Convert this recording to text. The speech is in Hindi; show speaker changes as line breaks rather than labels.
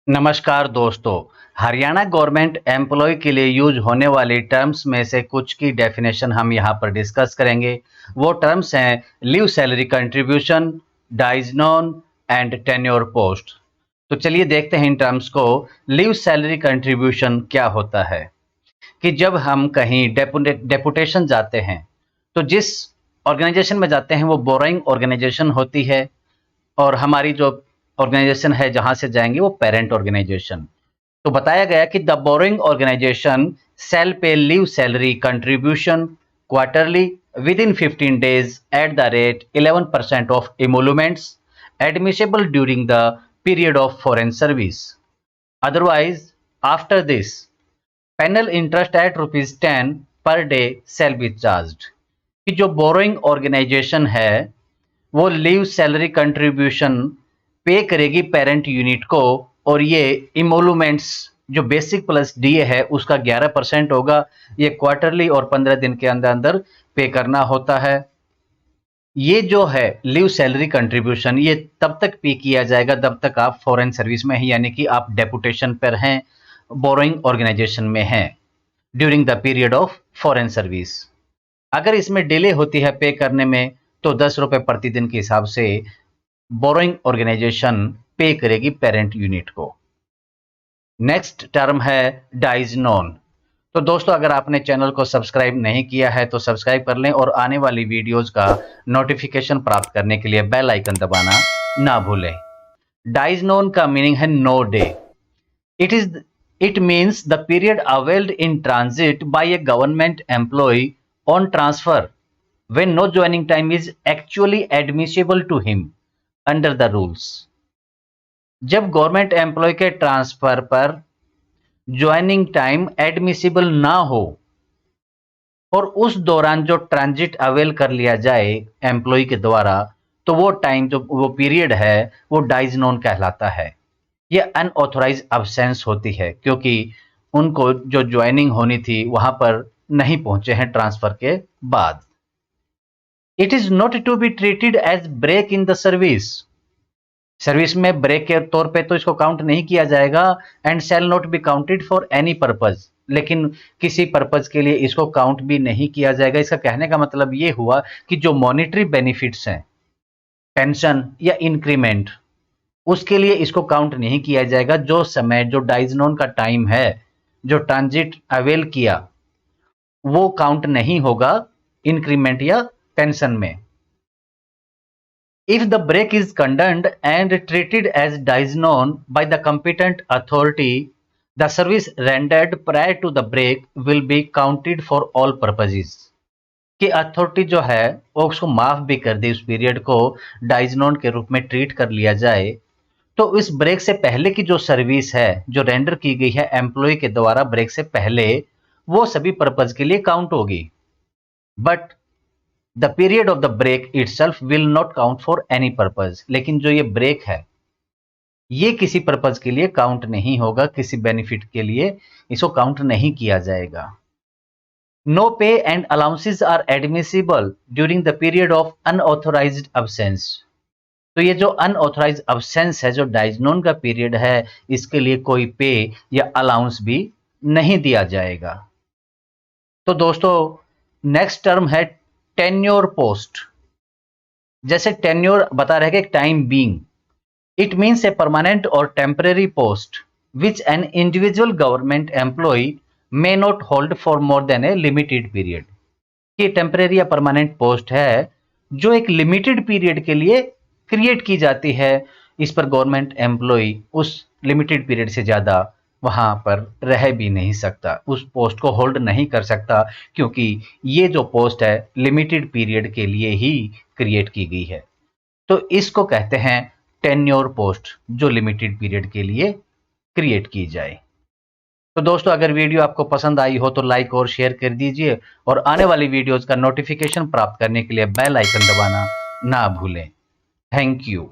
नमस्कार दोस्तों। हरियाणा गवर्नमेंट एम्प्लॉय के लिए यूज होने वाली टर्म्स में से कुछ की डेफिनेशन हम यहाँ पर डिस्कस करेंगे। वो टर्म्स हैं leave salary contribution, dies non and tenure post. तो चलिए देखते हैं इन टर्म्स को। लीव सैलरी कंट्रीब्यूशन क्या होता है कि जब हम कहीं डेपुटेशन जाते हैं तो जिस ऑर्गेनाइजेशन में जाते हैं वो बोरोइंग ऑर्गेनाइजेशन होती है और हमारी जो ऑर्गेनाइजेशन है जहां से जाएंगे वो पेरेंट ऑर्गेनाइजेशन। तो बताया गया कि the borrowing organisation shall pay leave salary contribution quarterly within 15 days at the rate 11% of emoluments admissible during the period of foreign service. Otherwise after this penal interest at ₹10 per day shall be charged. कि जो बोरोइंग ऑर्गेनाइजेशन है वो लीव सैलरी कंट्रीब्यूशन पे करेगी पेरेंट यूनिट को, और ये इमोलूमेंट्स जो बेसिक प्लस डीए है उसका 11% होगा। ये क्वार्टरली और 15 दिन के अंदर अंदर पे करना होता है। ये जो है लीव सैलरी कंट्रीब्यूशन ये तब तक पे किया जाएगा जब तक आप फॉरेन सर्विस में हैं, यानी कि आप डेपुटेशन पर हैं, बोरोइंग ऑर्गेनाइजेशन में हैं during the period of foreign service. अगर इसमें डिले होती है पे करने में तो ₹10 प्रतिदिन के हिसाब से बोरोइंग ऑर्गेनाइजेशन पे करेगी पेरेंट यूनिट को। नेक्स्ट टर्म है डाइज नॉन। तो दोस्तों अगर आपने चैनल को सब्सक्राइब नहीं किया है तो सब्सक्राइब कर लें और आने वाली वीडियोस का नोटिफिकेशन प्राप्त करने के लिए बेल आइकन दबाना ना भूलें। डाइज नॉन का मीनिंग है no day. It means the period availed in transit by a government employ on transfer when no joining time is actually admissible to him under the rules। जब गवर्नमेंट एम्प्लॉय के ट्रांसफर पर ज्वाइनिंग टाइम एडमिसिबल ना हो और उस दौरान जो ट्रांजिट अवेल कर लिया जाए एम्प्लॉय के द्वारा, तो वो टाइम जो वो पीरियड है वो डाइज नॉन कहलाता है। ये अनऑथोराइज अब्सेंस होती है क्योंकि उनको जो ज्वाइनिंग होनी थी वहां पर नहीं पहुंचे हैं ट्रांसफर के बाद। It is not to be treated as break in the service. Service में ब्रेक के तौर पे तो इसको काउंट नहीं किया जाएगा। And shall not be counted for any purpose, लेकिन किसी पर्पज के लिए इसको काउंट भी नहीं किया जाएगा। इसका कहने का मतलब ये हुआ कि जो मॉनिटरी बेनिफिट्स हैं, पेंशन या इंक्रीमेंट, उसके लिए इसको काउंट नहीं किया जाएगा। जो समय जो डाइज नॉन का टाइम है जो ट्रांजिट अवेल किया वो काउंट नहीं होगा इंक्रीमेंट या पेंशन में। If the break is condoned and treated as dies known by the competent authority, the service rendered prior to the break will be counted for all purposes। कि अथॉरिटी जो है वो उसको माफ भी कर दे, उस पीरियड को डाइज नॉन के रूप में ट्रीट कर लिया जाए, तो इस ब्रेक से पहले की जो सर्विस है जो रेंडर की गई है एम्प्लॉय के द्वारा ब्रेक से पहले, वो सभी पर्पज के लिए काउंट होगी। But the period of the break itself will not count for any purpose. लेकिन जो ये ब्रेक है ये किसी पर्पज के लिए काउंट नहीं होगा, किसी बेनिफिट के लिए इसको काउंट नहीं किया जाएगा। No pay and allowances are admissible during the period of unauthorised absence. तो ये जो अनऑथोराइज्ड अब्सेंस है जो डाइज नॉन का पीरियड है, इसके लिए कोई पे या अलाउंस भी नहीं दिया जाएगा। तो दोस्तों नेक्स्ट टर्म है टेन्योर पोस्ट। जैसे टेन्योर बता रहे कि time being, it means a permanent और temporary post which an individual government employee may not hold for more than a limited period. ये टेम्परेरी या परमानेंट पोस्ट है जो एक लिमिटेड पीरियड के लिए क्रिएट की जाती है। इस पर गवर्नमेंट एम्प्लॉय उस लिमिटेड पीरियड से ज्यादा वहां पर रह भी नहीं सकता, उस पोस्ट को होल्ड नहीं कर सकता, क्योंकि ये जो पोस्ट है लिमिटेड पीरियड के लिए ही क्रिएट की गई है। तो इसको कहते हैं टेन्योर पोस्ट, जो लिमिटेड पीरियड के लिए क्रिएट की जाए। तो दोस्तों अगर वीडियो आपको पसंद आई हो तो लाइक और शेयर कर दीजिए और आने वाली वीडियोस का नोटिफिकेशन प्राप्त करने के लिए बेल आइकन दबाना ना भूलें। Thank you.